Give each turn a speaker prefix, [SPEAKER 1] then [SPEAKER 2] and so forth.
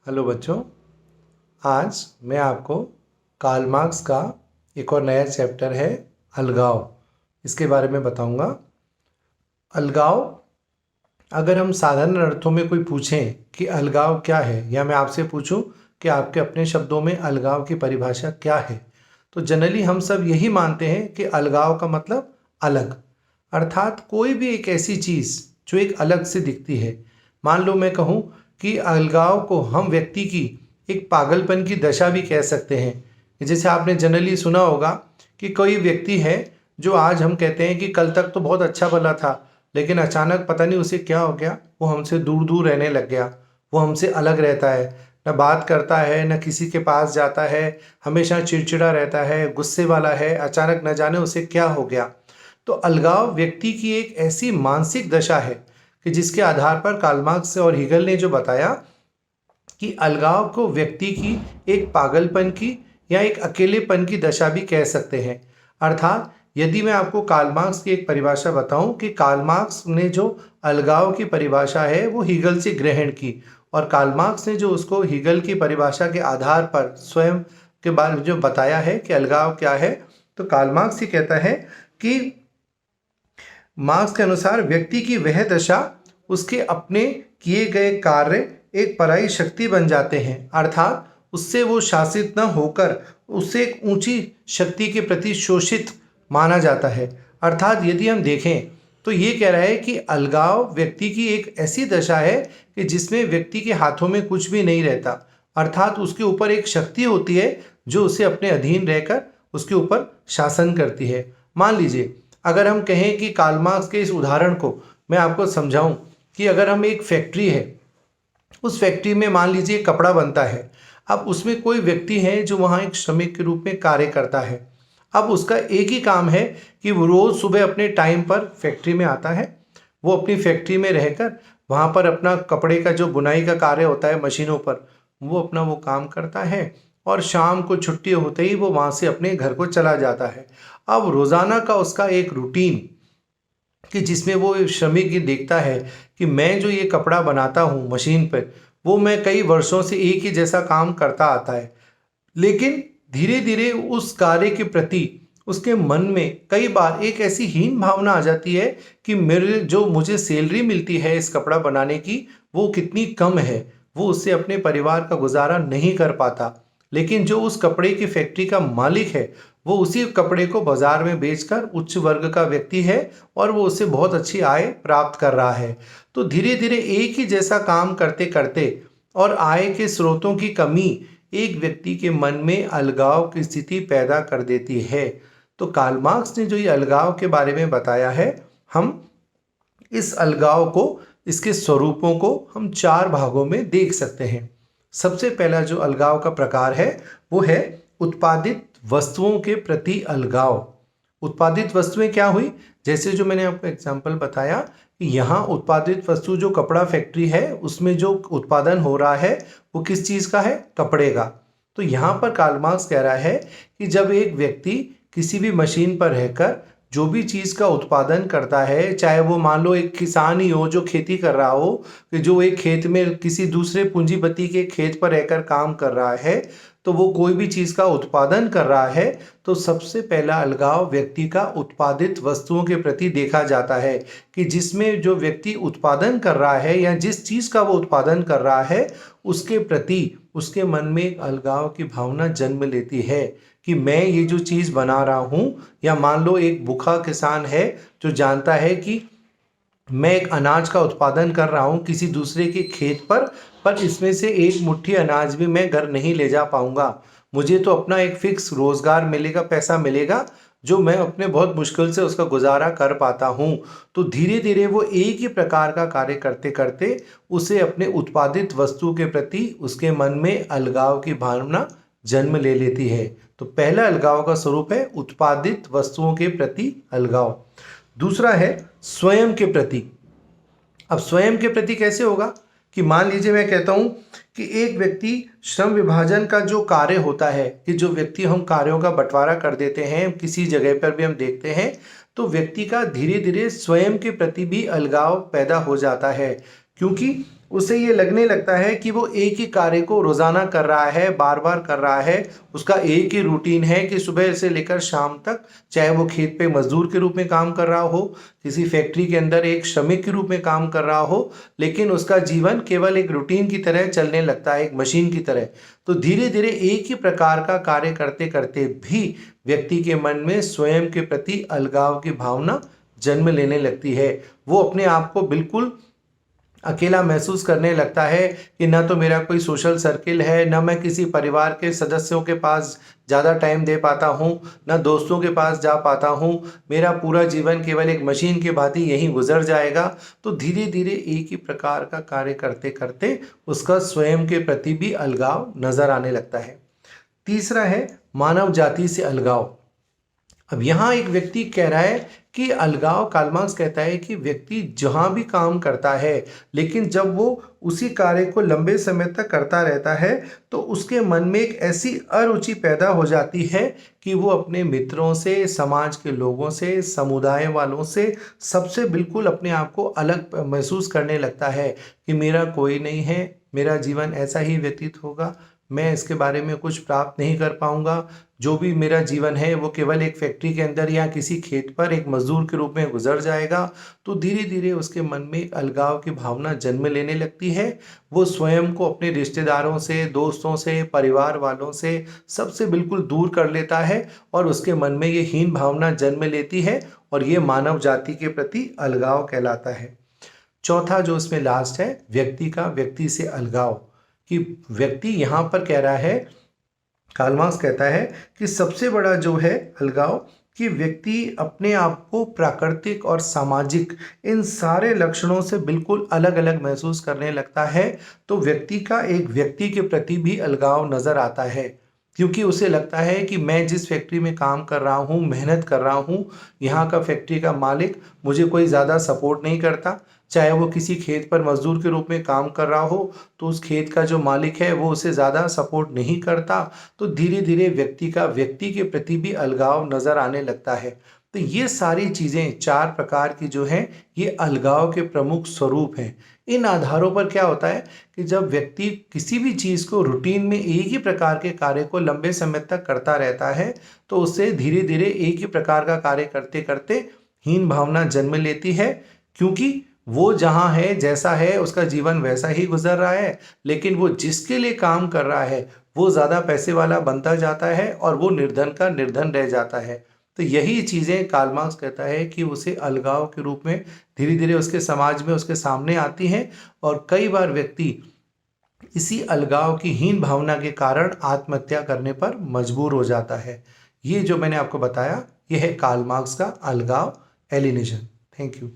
[SPEAKER 1] Hello बच्चों, आज मैं आपको कार्ल मार्क्स का एक और नया चैप्टर है अलगाव, इसके बारे में बताऊंगा। अलगाव, अगर हम साधारण अर्थों में कोई पूछें कि अलगाव क्या है, या मैं आपसे पूछूं कि आपके अपने शब्दों में अलगाव की परिभाषा क्या है, तो जनरली हम सब यही मानते हैं कि अलगाव का मतलब अलग, अर्थात कोई भी एक ऐसी चीज़ जो एक अलग से दिखती है। मान लो मैं कहूँ कि अलगाव को हम व्यक्ति की एक पागलपन की दशा भी कह सकते हैं। जैसे आपने जनरली सुना होगा कि कोई व्यक्ति है जो आज हम कहते हैं कि कल तक तो बहुत अच्छा भला था, लेकिन अचानक पता नहीं उसे क्या हो गया, वो हमसे दूर दूर रहने लग गया, वो हमसे अलग रहता है, न बात करता है, न किसी के पास जाता है, हमेशा चिड़चिड़ा रहता है, गुस्से वाला है, अचानक न जाने उसे क्या हो गया। तो अलगाव व्यक्ति की एक ऐसी मानसिक दशा है कि जिसके आधार पर कार्ल मार्क्स और हीगल ने जो बताया कि अलगाव को व्यक्ति की एक पागलपन की या एक अकेलेपन की दशा भी कह सकते हैं। अर्थात यदि मैं आपको कार्ल मार्क्स की एक परिभाषा बताऊं कि कार्ल मार्क्स ने जो अलगाव की परिभाषा है वो हीगल से ग्रहण की, और कार्ल मार्क्स ने जो उसको हीगल की परिभाषा के आधार पर स्वयं के बारे में जो बताया है कि अलगाव क्या है, तो कार्ल मार्क्स ये कहता है कि मार्क्स के अनुसार व्यक्ति की वह दशा उसके अपने किए गए कार्य एक पराई शक्ति बन जाते हैं, अर्थात उससे वो शासित न होकर उसे एक ऊंची शक्ति के प्रति शोषित माना जाता है। अर्थात यदि हम देखें तो ये कह रहा है कि अलगाव व्यक्ति की एक ऐसी दशा है कि जिसमें व्यक्ति के हाथों में कुछ भी नहीं रहता, अर्थात उसके ऊपर एक शक्ति होती है जो उसे अपने अधीन रहकर उसके ऊपर शासन करती है। मान लीजिए अगर हम कहें कि कार्ल मार्क्स के इस उदाहरण को मैं आपको समझाऊं कि अगर हम एक फैक्ट्री है, उस फैक्ट्री में मान लीजिए कपड़ा बनता है। अब उसमें कोई व्यक्ति है जो वहाँ एक श्रमिक के रूप में कार्य करता है। अब उसका एक ही काम है कि वो रोज़ सुबह अपने टाइम पर फैक्ट्री में आता है, वो अपनी फैक्ट्री में रहकर वहाँ पर अपना कपड़े का जो बुनाई का कार्य होता है मशीनों पर, वो अपना वो काम करता है, और शाम को छुट्टी होते ही वो वहाँ से अपने घर को चला जाता है। अब रोज़ाना का उसका एक रूटीन कि जिसमें वो श्रमिक ये देखता है कि मैं जो ये कपड़ा बनाता हूँ मशीन पर, वो मैं कई वर्षों से एक ही जैसा काम करता आता है, लेकिन धीरे धीरे उस कार्य के प्रति उसके मन में कई बार एक ऐसी हीन भावना आ जाती है कि मेरे जो मुझे सैलरी मिलती है इस कपड़ा बनाने की वो कितनी कम है, वो उससे अपने परिवार का गुजारा नहीं कर पाता। लेकिन जो उस कपड़े की फैक्ट्री का मालिक है वो उसी कपड़े को बाजार में बेचकर उच्च वर्ग का व्यक्ति है और वो उससे बहुत अच्छी आय प्राप्त कर रहा है। तो धीरे धीरे एक ही जैसा काम करते करते और आय के स्रोतों की कमी एक व्यक्ति के मन में अलगाव की स्थिति पैदा कर देती है। तो कार्ल मार्क्स ने जो ये अलगाव के बारे में बताया है, हम इस अलगाव को, इसके स्वरूपों को हम चार भागों में देख सकते हैं। सबसे पहला जो अलगाव का प्रकार है वो है उत्पादित वस्तुओं के प्रति अलगाव। उत्पादित वस्तुएं क्या हुई, जैसे जो मैंने आपको एग्जांपल बताया कि यहाँ उत्पादित वस्तु जो कपड़ा फैक्ट्री है उसमें जो उत्पादन हो रहा है वो किस चीज़ का है, कपड़े का। तो यहाँ पर कार्ल मार्क्स कह रहा है कि जब एक व्यक्ति किसी भी मशीन पर रहकर जो भी चीज़ का उत्पादन करता है, चाहे वो मान लो एक किसान ही हो जो खेती कर रहा हो, कि जो एक खेत में किसी दूसरे पूंजीपति के खेत पर रहकर काम कर रहा है, तो वो कोई भी चीज़ का उत्पादन कर रहा है, तो सबसे पहला अलगाव व्यक्ति का उत्पादित वस्तुओं के प्रति देखा जाता है कि जिसमें जो व्यक्ति उत्पादन कर रहा है या जिस चीज़ का वो उत्पादन कर रहा है उसके प्रति उसके मन में एक अलगाव की भावना जन्म लेती है कि मैं ये जो चीज़ बना रहा हूँ, या मान लो एक भूखा किसान है जो जानता है कि मैं एक अनाज का उत्पादन कर रहा हूँ किसी दूसरे के खेत पर इसमें से एक मुट्ठी अनाज भी मैं घर नहीं ले जा पाऊंगा, मुझे तो अपना एक फिक्स रोजगार मिलेगा, पैसा मिलेगा जो मैं अपने बहुत मुश्किल से उसका गुजारा कर पाता हूँ। तो धीरे धीरे वो एक ही प्रकार का कार्य करते करते उसे अपने उत्पादित वस्तु के प्रति उसके मन में अलगाव की भावना जन्म ले लेती है। तो पहला अलगाव का स्वरूप है उत्पादित वस्तुओं के प्रति अलगाव। दूसरा है स्वयं के प्रति। अब स्वयं के प्रति कैसे होगा कि मान लीजिए मैं कहता हूँ कि एक व्यक्ति श्रम विभाजन का जो कार्य होता है कि जो व्यक्ति हम कार्यों का बंटवारा कर देते हैं किसी जगह पर भी हम देखते हैं, तो व्यक्ति का धीरे धीरे स्वयं के प्रति भी अलगाव पैदा हो जाता है, क्योंकि उसे ये लगने लगता है कि वो एक ही कार्य को रोज़ाना कर रहा है, बार बार कर रहा है। उसका एक ही रूटीन है कि सुबह से लेकर शाम तक, चाहे वो खेत पे मजदूर के रूप में काम कर रहा हो, किसी फैक्ट्री के अंदर एक श्रमिक के रूप में काम कर रहा हो, लेकिन उसका जीवन केवल एक रूटीन की तरह चलने लगता है, एक मशीन की तरह। तो धीरे धीरे एक ही प्रकार का कार्य करते करते भी व्यक्ति के मन में स्वयं के प्रति अलगाव की भावना जन्म लेने लगती है। वो अपने आप को बिल्कुल अकेला महसूस करने लगता है कि ना तो मेरा कोई सोशल सर्किल है, ना मैं किसी परिवार के सदस्यों के पास ज़्यादा टाइम दे पाता हूँ, ना दोस्तों के पास जा पाता हूँ। मेरा पूरा जीवन केवल एक मशीन के भांति यहीं गुजर जाएगा। तो धीरे धीरे एक ही प्रकार का कार्य करते करते उसका स्वयं के प्रति भी अलगाव नजर आने लगता है। तीसरा है मानव जाति से अलगाव। अब यहाँ एक व्यक्ति कह रहा है कि अलगाव, कार्ल मार्क्स कहता है कि व्यक्ति जहाँ भी काम करता है, लेकिन जब वो उसी कार्य को लंबे समय तक करता रहता है तो उसके मन में एक ऐसी अरुचि पैदा हो जाती है कि वो अपने मित्रों से, समाज के लोगों से, समुदाय वालों से, सबसे बिल्कुल अपने आप को अलग महसूस करने लगता है कि मेरा कोई नहीं है, मेरा जीवन ऐसा ही व्यतीत होगा, मैं इसके बारे में कुछ प्राप्त नहीं कर पाऊंगा। जो भी मेरा जीवन है वो केवल एक फैक्ट्री के अंदर या किसी खेत पर एक मजदूर के रूप में गुजर जाएगा। तो धीरे धीरे उसके मन में एक अलगाव की भावना जन्म लेने लगती है। वो स्वयं को अपने रिश्तेदारों से, दोस्तों से, परिवार वालों से, सबसे बिल्कुल दूर कर लेता है और उसके मन में ये हीन भावना जन्म लेती है और ये मानव जाति के प्रति अलगाव कहलाता है। चौथा जो इसमें लास्ट है, व्यक्ति का व्यक्ति से अलगाव। कि व्यक्ति यहाँ पर कह रहा है, कार्ल मार्क्स कहता है कि सबसे बड़ा जो है अलगाव, कि व्यक्ति अपने आप को प्राकृतिक और सामाजिक इन सारे लक्षणों से बिल्कुल अलग अलग महसूस करने लगता है। तो व्यक्ति का एक व्यक्ति के प्रति भी अलगाव नजर आता है, क्योंकि उसे लगता है कि मैं जिस फैक्ट्री में काम कर रहा हूँ, मेहनत कर रहा हूँ, यहाँ का फैक्ट्री का मालिक मुझे कोई ज़्यादा सपोर्ट नहीं करता। चाहे वो किसी खेत पर मजदूर के रूप में काम कर रहा हो तो उस खेत का जो मालिक है वो उसे ज़्यादा सपोर्ट नहीं करता। तो धीरे धीरे व्यक्ति का व्यक्ति के प्रति भी अलगाव नज़र आने लगता है। तो ये सारी चीज़ें, चार प्रकार की जो हैं, ये अलगाव के प्रमुख स्वरूप हैं। इन आधारों पर क्या होता है कि जब व्यक्ति किसी भी चीज़ को रूटीन में एक ही प्रकार के कार्य को लंबे समय तक करता रहता है तो उससे धीरे धीरे एक ही प्रकार का कार्य करते करते हीन भावना जन्म लेती है, क्योंकि वो जहाँ है, जैसा है, उसका जीवन वैसा ही गुजर रहा है, लेकिन वो जिसके लिए काम कर रहा है वो ज़्यादा पैसे वाला बनता जाता है और वो निर्धन का निर्धन रह जाता है। तो यही चीज़ें कार्ल मार्क्स कहता है कि उसे अलगाव के रूप में धीरे धीरे उसके समाज में उसके सामने आती हैं और कई बार व्यक्ति इसी अलगाव की हीन भावना के कारण आत्महत्या करने पर मजबूर हो जाता है। ये जो मैंने आपको बताया, यह है कार्ल मार्क्स का अलगाव, एलिनेशन। Thank you.